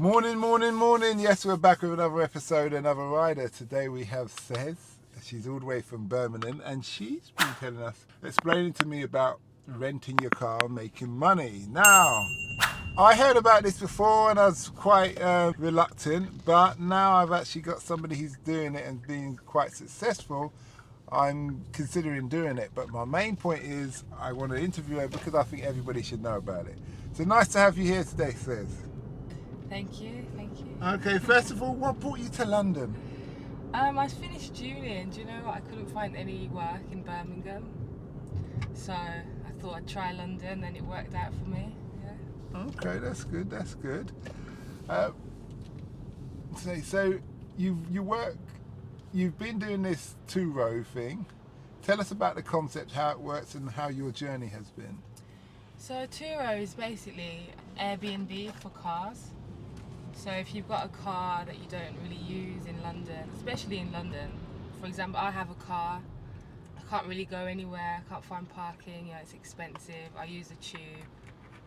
Morning, morning, morning. Yes, we're back with another episode, another rider. Today we have Sez. She's all the way from Birmingham and she's been telling us, explaining to me about renting your car, making money. Now, I heard about this before and I was quite reluctant, but now I've actually got somebody who's doing it and being quite successful. I'm considering doing it, but my main point is I want to interview her because I think everybody should know about it. So nice to have you here today, Sez. Thank you. Okay, first of all, what brought you to London? I finished uni and do you know what? I couldn't find any work in Birmingham. So I thought I'd try London and it worked out for me. Yeah. Okay, that's good. So you've been doing this Turo thing. Tell us about the concept, how it works and how your journey has been. So Turo is basically Airbnb for cars. So if you've got a car that you don't really use in London, especially in London, for example, I have a car, I can't really go anywhere, I can't find parking, it's expensive, I use a tube,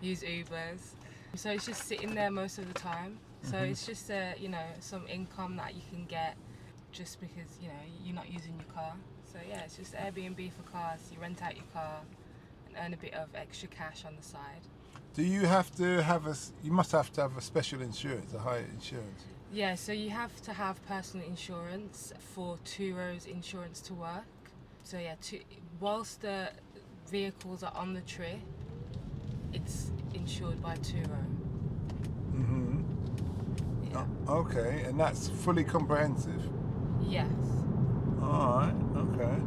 use Ubers. So it's just sitting there most of the time. So it's just some income that you can get just because, you're not using your car. So yeah, it's just Airbnb for cars. You rent out your car and earn a bit of extra cash on the side. Do you have to have you must have to have a special insurance, a higher insurance? Yeah, so you have to have personal insurance for Turo's insurance to work. So yeah, whilst the vehicles are on the trip, it's insured by Turo. Yeah. Okay, and that's fully comprehensive? Yes. Alright, okay.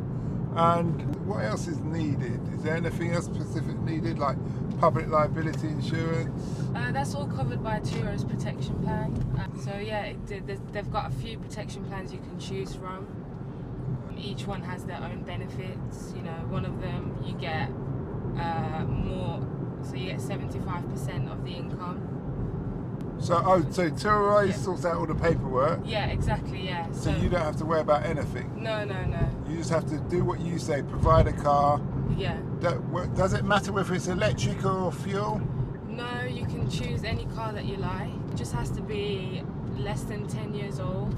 And what else is needed? Is there anything else specific needed, like public liability insurance? That's all covered by Turo's protection plan. So yeah, they've got a few protection plans you can choose from. Each one has their own benefits. One of them you get more, so you get 75% of the income. So Turo sorts out all the paperwork? Yeah, exactly, yeah. So you don't have to worry about anything? No. You just have to do what you say, provide a car. Yeah. Does it matter whether it's electric or fuel? No, you can choose any car that you like. It just has to be less than 10 years old.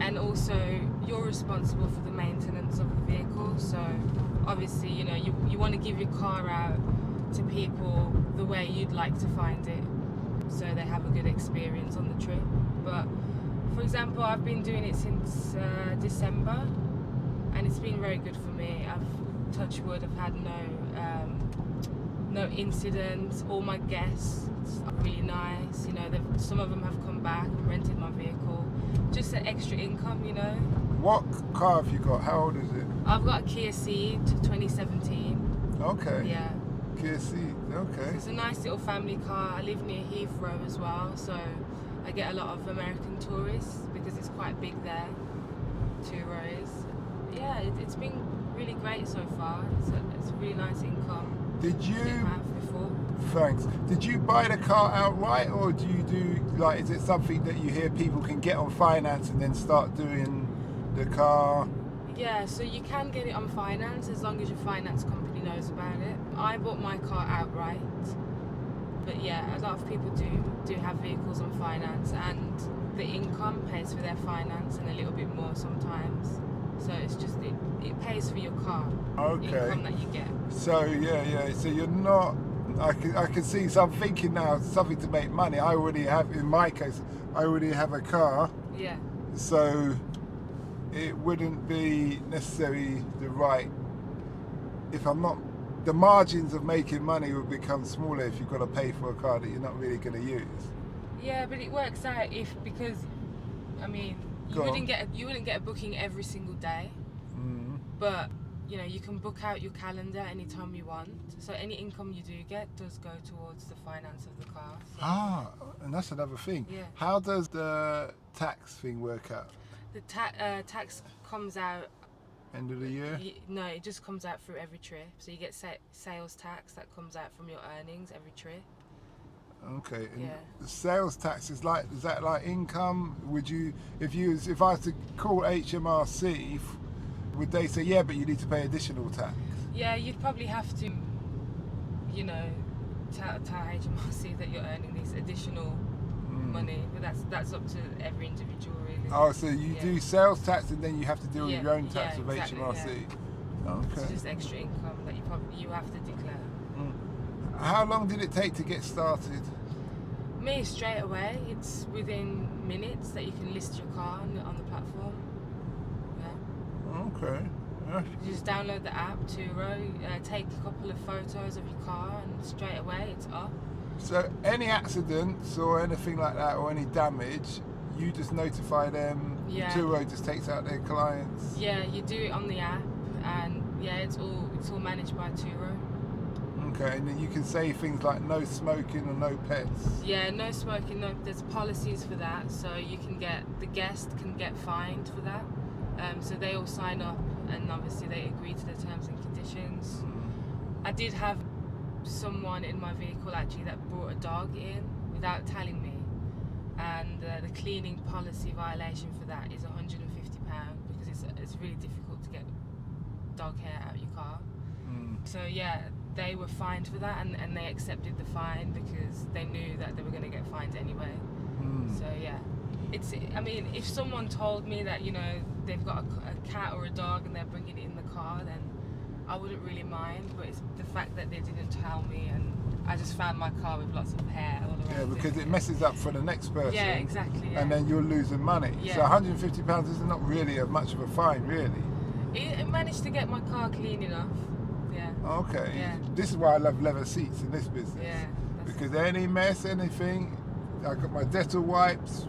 And also, you're responsible for the maintenance of the vehicle. So obviously, you want to give your car out to people the way you'd like to find it, so they have a good experience on the trip. But for example, I've been doing it since December and it's been very good for me. I've, touch wood, I've had no incidents. All my guests are really nice. Some of them have come back and rented my vehicle. Just an extra income, What car have you got? How old is it? I've got a Kia Ceed 2017. Okay. Yeah. Kia Ceed, okay. So it's a nice little family car. I live near Heathrow as well, so I get a lot of American tourists because it's quite big there, Turo is. Yeah, it's been really great so far. It's a really nice income. Did you? Didn't have before. Thanks. Did you buy the car outright, or do you do is it something that you hear people can get on finance and then start doing the car? Yeah, so you can get it on finance as long as your finance company knows about it. I bought my car outright, but yeah, a lot of people do have vehicles on finance, and the income pays for their finance and a little bit more sometimes. So it's just it pays for your car. Okay. Income that you get. So yeah. So you're not. I can see. So I'm thinking now something to make money. I already have. In my case, I already have a car. Yeah. So it wouldn't be necessarily the right. If I'm not, the margins of making money will become smaller if you've got to pay for a car that you're not really going to use. Yeah, but it works out because you wouldn't get a booking every single day. But you can book out your calendar anytime you want. So any income you do get does go towards the finance of the car. So. And that's another thing. Yeah. How does the tax thing work out? The tax comes out end of the year? No, it just comes out through every trip. So you get sales tax that comes out from your earnings every trip. Okay. And yeah. The sales tax is that like income? Would you, if I was to call HMRC, would they say, yeah, but you need to pay additional tax? Yeah, you'd probably have to, tell HMRC that you're earning these additional money, but that's up to every individual really. Oh, so you do sales tax and then you have to deal with your own tax with exactly, HMRC. Yeah. Okay. It's just extra income that you have to declare. How long did it take to get started? Me, straight away. It's within minutes that you can list your car on the platform. Yeah. Okay. Yeah. You just download the app, Turo, take a couple of photos of your car, and straight away it's up. So any accidents or anything like that, or any damage, you just notify them. Yeah. Turo just takes out their clients. Yeah, you do it on the app, and it's all managed by Turo. Okay, and then you can say things like no smoking or no pets. Yeah, no smoking. No, there's policies for that, so the guest can get fined for that. So they all sign up, and obviously they agree to the terms and conditions. I did have someone in my vehicle actually that brought a dog in without telling me, and the cleaning policy violation for that is £150 because it's really difficult to get dog hair out of your car. So yeah, they were fined for that, and they accepted the fine because they knew that they were going to get fined anyway. So yeah, I mean, if someone told me that they've got a cat or a dog and they're bringing it in the car, then I wouldn't really mind. But it's the fact that they didn't tell me, and I just found my car with lots of hair all around. Yeah, because it messes up for the next person. Yeah, exactly. Yeah. And then you're losing money. Yeah. So £150 is not really much of a fine, really. It managed to get my car clean enough. Yeah. Okay. Yeah. This is why I love leather seats in this business. Yeah. Because any mess, anything, I got my Dettol wipes.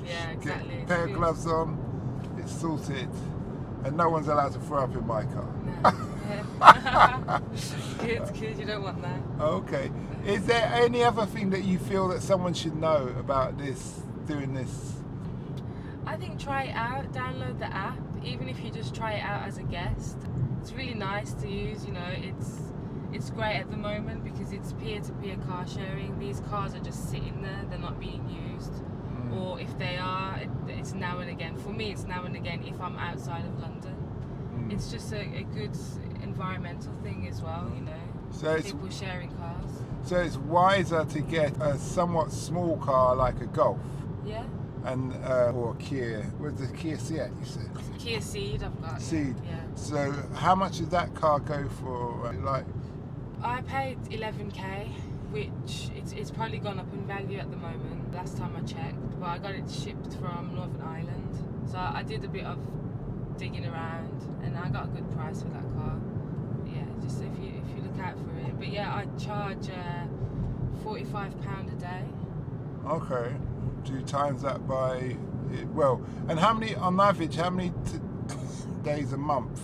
Yeah, exactly. Get a pair of gloves on. It's sorted, and no one's allowed to throw up in my car. No. Good. You don't want that. Okay. Is there any other thing that you feel that someone should know about doing this? I think try it out. Download the app, even if you just try it out as a guest. It's really nice to use. It's great at the moment because it's peer-to-peer car sharing. These cars are just sitting there; they're not being used. Or if they are, it's now and again. For me, it's now and again if I'm outside of London. It's just a good environmental thing as well, So people sharing cars. So it's wiser to get a somewhat small car like a Golf. Yeah. And or a Kia. Where's the Kia Ceed, you said? Kia Ceed I've got. Ceed. Yeah. So how much does that car go for? I paid 11k, which it's probably gone up in value at the moment. Last time I checked, but I got it shipped from Northern Ireland, so I did a bit of digging around, and I got a good price for that car. Yeah, just if you look out for it. But yeah, I charge £45 a day. Okay. Do you times that by and how many on average? How many days a month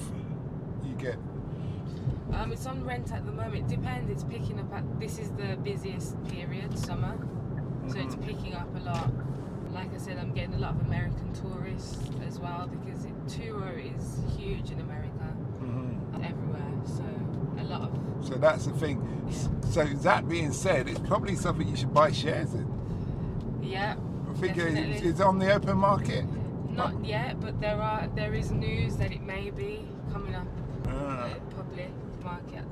you get? It's on rent at the moment. It depends. It's picking up this is the busiest period, summer. So it's picking up a lot. Like I said, I'm getting a lot of American tourists as well because Turo is huge in America, everywhere. So a lot of. So that's the thing. Yeah. So that being said, it's probably something you should buy shares in. Yeah. I think definitely. it's on the open market. Not yet, but there is news that it may be coming up public market.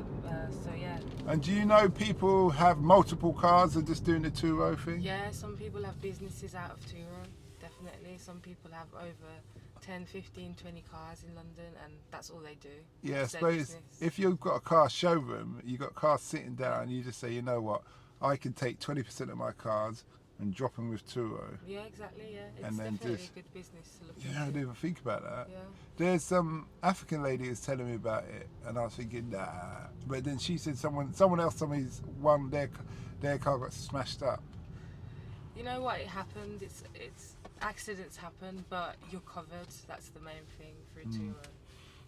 So yeah. And do you know people have multiple cars and just doing the Turo thing? Yeah, some people have businesses out of Turo, definitely. Some people have over 10, 15, 20 cars in London, and that's all they do. Yeah, I suppose if you've got a car showroom, you've got cars sitting down, you just say, you know what, I can take 20% of my cars and drop them with Turo. Yeah, exactly, yeah. It's and then definitely a good business to look Yeah, I didn't even think about that. Yeah. There's some African lady who's telling me about it, and I was thinking, nah. But then she said someone else told me their car got smashed up. You know what? It happened. It's accidents happen, but you're covered. That's the main thing for a Turo.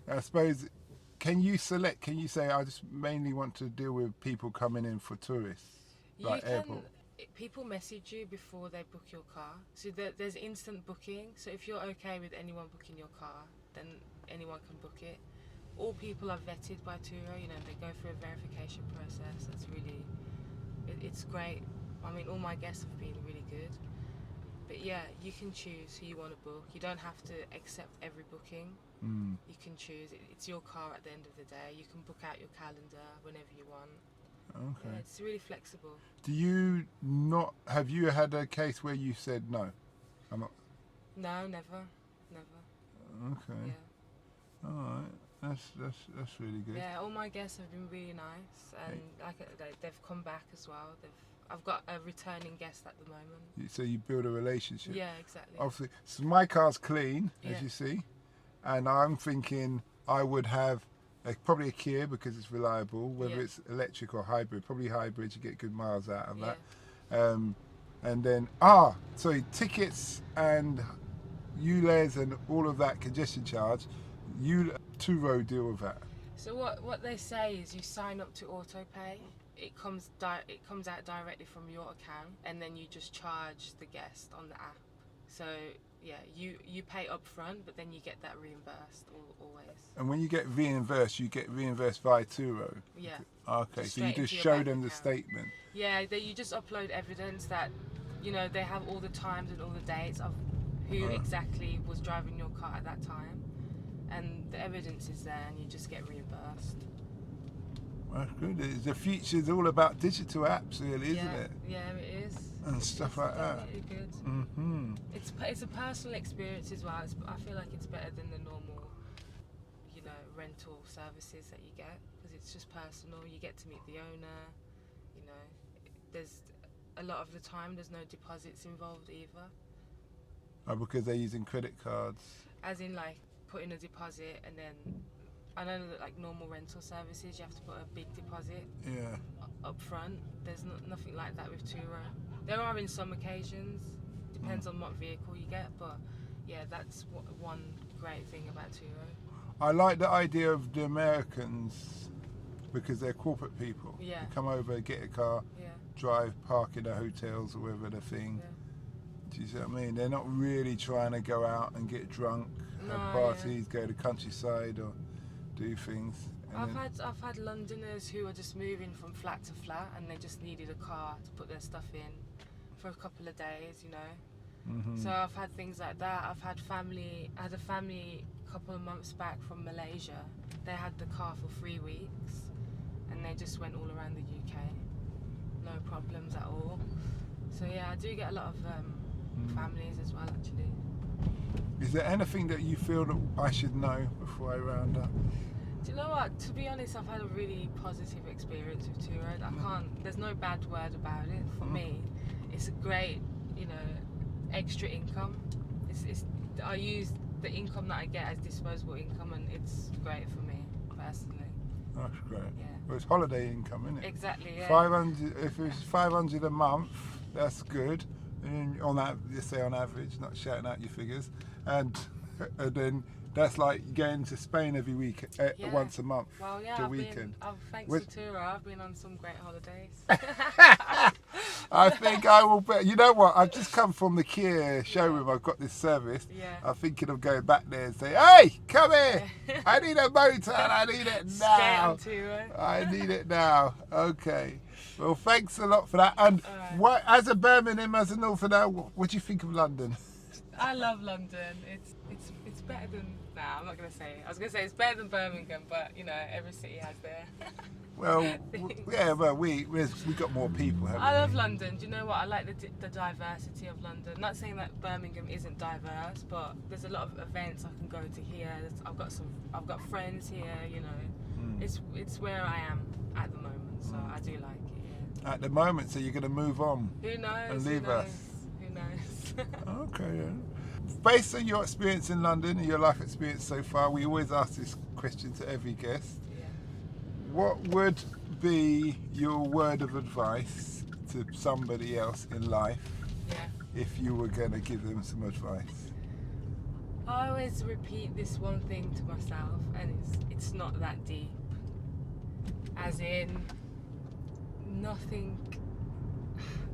I suppose, can you say, I just mainly want to deal with people coming in for tourists, like airport? People message you before they book your car. So there's instant booking. So if you're okay with anyone booking your car, then anyone can book it. All people are vetted by Turo. They go through a verification process. That's really, it's great. I mean, all my guests have been really good. But yeah, you can choose who you want to book. You don't have to accept every booking. You can choose. It's your car at the end of the day. You can book out your calendar whenever you want. Okay. Yeah, it's really flexible. Do you not? Have you had a case where you said no? I'm not. No, never. Okay. Yeah. All right. That's really good. Yeah, all my guests have been really nice, and they've come back as well. I've got a returning guest at the moment. So you build a relationship. Yeah, exactly. Obviously, so my car's clean, as Yeah. you see, and I'm thinking I would have probably a Kia because it's reliable, whether Yeah. it's electric or hybrid. Probably hybrid, you get good miles out of Yeah. that. And then sorry, tickets and ULEZ and all of that congestion charge. Turo deal with that. So what they say is you sign up to autopay. It comes out directly from your account, and then you just charge the guest on the app. So yeah, you pay up front, but then you get that reimbursed always. And when you get reimbursed, you get reimbursed via Turo. Yeah. Okay, Just so you straight just into your show bank them the account. statement. Yeah, you just upload evidence that, they have all the times and all the dates of who exactly was driving your car at that time, and the evidence is there, and you just get reimbursed. That's good. The future's all about digital apps, really, isn't it? Yeah, it is. And stuff like that. It's definitely good. Mm-hmm. It's a personal experience as well. I feel like it's better than the normal, rental services that you get, because it's just personal. You get to meet the owner. There's a lot of the time there's no deposits involved either. Oh, because they're using credit cards. As in, like, putting a deposit, and then I know that, like, normal rental services, you have to put a big deposit Yeah. up front. There's nothing like that with Turo. There are in some occasions, depends on what vehicle you get, but yeah, that's one great thing about Turo. I like the idea of the Americans because they're corporate people. Yeah. They come over, get a car, Yeah, drive, park in the hotels or whatever the thing. yeah. Do you see what I mean? They're not really trying to go out and get drunk, have No, parties, go to countryside or do things. And I've had Londoners who are just moving from flat to flat, and they just needed a car to put their stuff in for a couple of days, Mhm. So I've had things like that. I had a family a couple of months back from Malaysia. They had the car for 3 weeks, and they just went all around the UK. No problems at all. So yeah, I do get a lot of families as well, actually. Is there anything that you feel that I should know before I round up? Do you know what? To be honest, I've had a really positive experience with Turo. There's no bad word about it. For me, it's a great, extra income. I use the income that I get as disposable income, and it's great for me personally. That's great. Yeah. Well, it's holiday income, isn't it? Exactly. Yeah. 500. If it's 500 a month, that's good. And on that, let's say on average, not shouting out your figures, and then that's like going to Spain every week, Yeah. once a month, Well, yeah. the weekend. Thanks With- to Turo, I've been on some great holidays. I think I will bet. You know what? I've just come from the Kia showroom. I've got this service. Yeah. I'm thinking of going back there and say, "Hey, come here! I need a motor and I need it Straight now. on Turo. I need it now." Okay. Well, thanks a lot for that. And Alright. what, as a Birmingham, as a Northerner, what do you think of London? I love London. It's better than. Nah, I'm not gonna say it. I was gonna say it's better than Birmingham, but every city has their. Well, yeah, well, we got more people, haven't I love we? London. Do you know what? I like the diversity of London. Not saying that Birmingham isn't diverse, but there's a lot of events I can go to here. I've got friends here. It's where I am at the moment, so I do like it. Yeah. At the moment, so you're going to move on. Who knows? And leave Who knows? us. Who knows? Okay. Yeah. Based on your experience in London and your life experience so far, we always ask this question to every guest. Yeah. What would be your word of advice to somebody else in life Yeah. if you were going to give them some advice? I always repeat this one thing to myself, and it's not that deep. As in, nothing.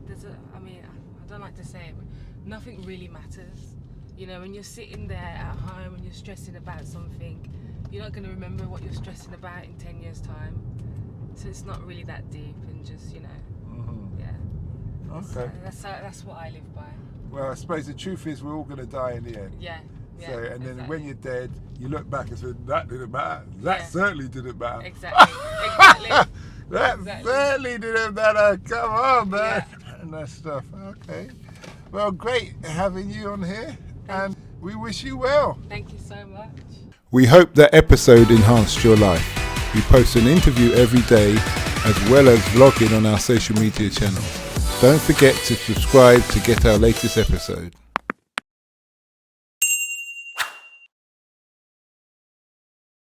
I don't like to say it, but nothing really matters. When you're sitting there at home and you're stressing about something, you're not going to remember what you're stressing about in 10 years' time. So it's not really that deep, and just Mm-hmm. yeah. Okay. So that's what I live by. Well, I suppose the truth is we're all going to die in the end. Yeah. Yeah. So, and then exactly. when you're dead, you look back and say, that didn't matter. That Yeah. certainly didn't matter. Exactly. Exactly. That Exactly. certainly didn't matter. Come on, man. Yeah. And that stuff. Okay. Well, great having you on here, and we wish you well. Thank you so much. We hope that episode enhanced your life. We post an interview every day as well as vlogging on our social media channels. Don't forget to subscribe to get our latest episode.